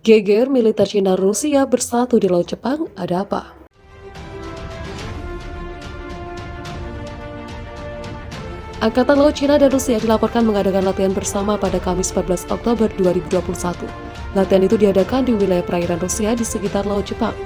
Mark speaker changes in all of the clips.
Speaker 1: Geger militer Cina Rusia bersatu di Laut Jepang, ada apa? Angkatan Laut Cina dan Rusia dilaporkan mengadakan latihan bersama pada Kamis 14 Oktober 2021. Latihan itu diadakan di wilayah perairan Rusia di sekitar Laut Jepang.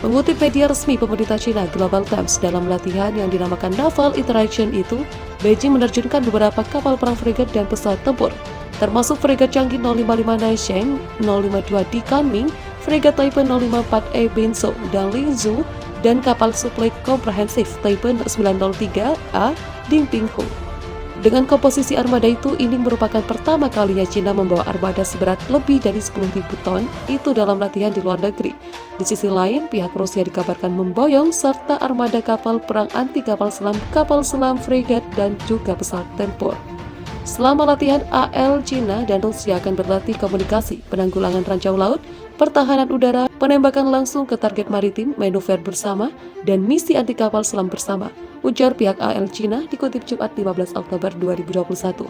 Speaker 1: Mengutip media resmi pemerintah Cina, Global Times, dalam latihan yang dinamakan Naval Interaction itu, Beijing menerjunkan beberapa kapal perang frigat dan pesawat tempur, termasuk fregat canggih 055 Naisheng, 052 Di Kunming, fregat Type 054E Binzhou dan Lingzhou, dan kapal suplai komprehensif Type 903A Dingpinghu. Dengan komposisi armada itu, ini merupakan pertama kalinya Cina membawa armada seberat lebih dari 10.000 ton itu dalam latihan di luar negeri. Di sisi lain, pihak Rusia dikabarkan memboyong serta armada kapal perang anti kapal selam fregat dan juga pesawat tempur. Selama latihan, AL, Cina dan Rusia akan berlatih komunikasi, penanggulangan ranjau laut, pertahanan udara, penembakan langsung ke target maritim, manuver bersama, dan misi anti kapal selam bersama, ujar pihak AL Cina dikutip Jumat 15 Oktober 2021.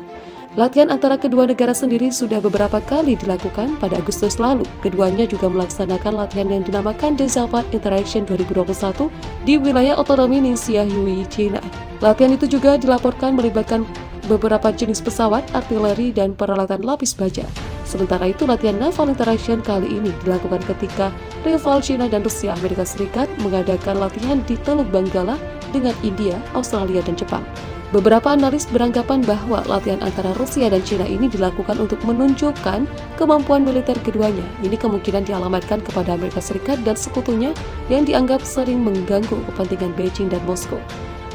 Speaker 1: Latihan antara kedua negara sendiri sudah beberapa kali dilakukan. Pada Agustus lalu, keduanya juga melaksanakan latihan yang dinamakan Naval Interaction 2021 di wilayah otonomi Ningxia Hui, Cina. Latihan itu juga dilaporkan melibatkan beberapa jenis pesawat, artileri, dan peralatan lapis baja. Sementara itu, latihan Naval Interaction kali ini dilakukan ketika rival Cina dan Rusia Amerika Serikat mengadakan latihan di Teluk Benggala dengan India, Australia, dan Jepang. Beberapa analis beranggapan bahwa latihan antara Rusia dan Cina ini dilakukan untuk menunjukkan kemampuan militer keduanya. Ini kemungkinan dialamatkan kepada Amerika Serikat dan sekutunya yang dianggap sering mengganggu kepentingan Beijing dan Moskow.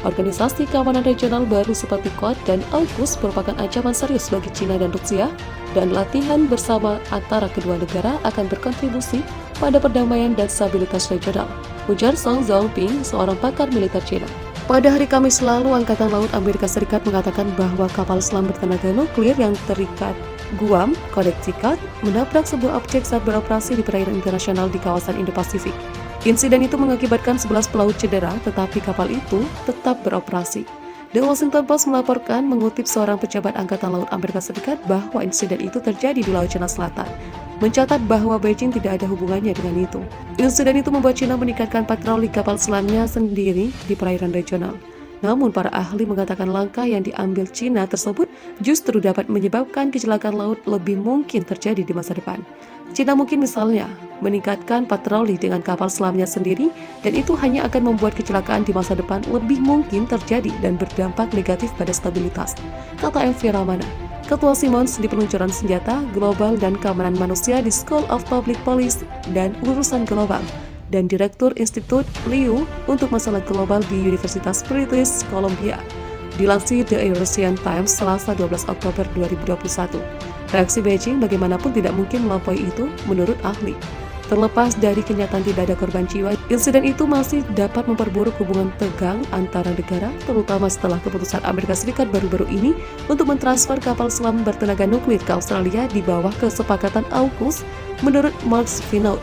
Speaker 1: Organisasi keamanan regional baru seperti Quad dan AUKUS merupakan ancaman serius bagi Cina dan Rusia, dan latihan bersama antara kedua negara akan berkontribusi pada perdamaian dan stabilitas regional, ujar Song Zhongping, seorang pakar militer Cina. Pada hari Kamis lalu, Angkatan Laut Amerika Serikat mengatakan bahwa kapal selam bertenaga nuklir yang terikat Guam, Connecticut, menabrak sebuah objek saat beroperasi di perairan internasional di kawasan Indo-Pasifik. Insiden itu mengakibatkan 11 pelaut cedera, tetapi kapal itu tetap beroperasi. The Washington Post melaporkan mengutip seorang pejabat Angkatan Laut Amerika Serikat bahwa insiden itu terjadi di Laut Cina Selatan, mencatat bahwa Beijing tidak ada hubungannya dengan itu. Insiden itu membuat Cina meningkatkan patroli kapal selamnya sendiri di perairan regional. Namun para ahli mengatakan langkah yang diambil Cina tersebut justru dapat menyebabkan kecelakaan laut lebih mungkin terjadi di masa depan. Cina mungkin misalnya meningkatkan patroli dengan kapal selamnya sendiri, dan itu hanya akan membuat kecelakaan di masa depan lebih mungkin terjadi dan berdampak negatif pada stabilitas, kata MV Ramana, Ketua Simons di Peluncuran Senjata Global dan Keamanan Manusia di School of Public Policy dan Urusan Global, dan Direktur Institut Liu untuk Masalah Global di Universitas British Columbia. Dilansir The Eurasian Times Selasa 12 Oktober 2021. Reaksi Beijing bagaimanapun tidak mungkin melampaui itu, menurut ahli. Terlepas dari kenyataan tidak ada korban jiwa, insiden itu masih dapat memperburuk hubungan tegang antara negara, terutama setelah keputusan Amerika Serikat baru-baru ini untuk mentransfer kapal selam bertenaga nuklir ke Australia di bawah kesepakatan AUKUS, menurut Mark Finot,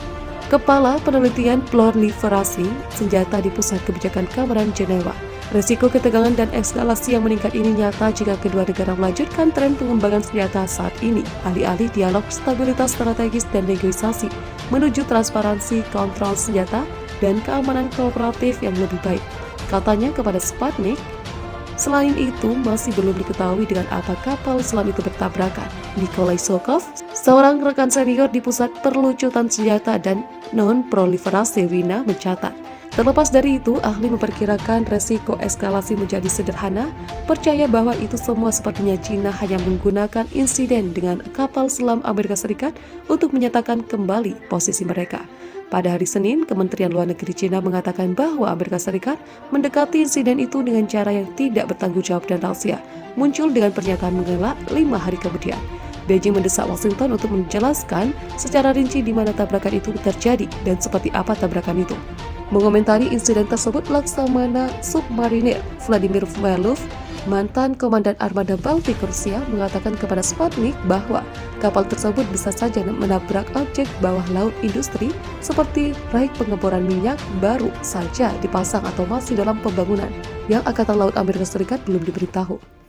Speaker 1: Kepala Penelitian Proliferasi Senjata di Pusat Kebijakan Keamanan Jenewa. Resiko ketegangan dan eskalasi yang meningkat ini nyata jika kedua negara melanjutkan tren pengembangan senjata saat ini, alih-alih dialog stabilitas strategis dan negosiasi menuju transparansi, kontrol senjata, dan keamanan kooperatif yang lebih baik, katanya kepada Sputnik. Selain itu, masih belum diketahui dengan apa kapal selam itu bertabrakan. Nikolai Sokov, seorang rekan senior di Pusat Perlucutan Senjata dan Non-Proliferasi WINA, mencatat, terlepas dari itu, ahli memperkirakan resiko eskalasi menjadi sederhana, percaya bahwa itu semua sepertinya Cina hanya menggunakan insiden dengan kapal selam Amerika Serikat untuk menyatakan kembali posisi mereka. Pada hari Senin, Kementerian Luar Negeri Cina mengatakan bahwa Amerika Serikat mendekati insiden itu dengan cara yang tidak bertanggung jawab dan rahasia, muncul dengan pernyataan mengelak 5 hari kemudian. Beijing mendesak Washington untuk menjelaskan secara rinci di mana tabrakan itu terjadi dan seperti apa tabrakan itu. Mengomentari insiden tersebut, Laksamana Submarinir Vladimir Velov, mantan Komandan Armada Baltik Rusia, mengatakan kepada Sputnik bahwa kapal tersebut bisa saja menabrak objek bawah laut industri seperti raik pengeboran minyak baru saja dipasang atau masih dalam pembangunan yang Angkatan Laut Amerika Serikat belum diberitahu.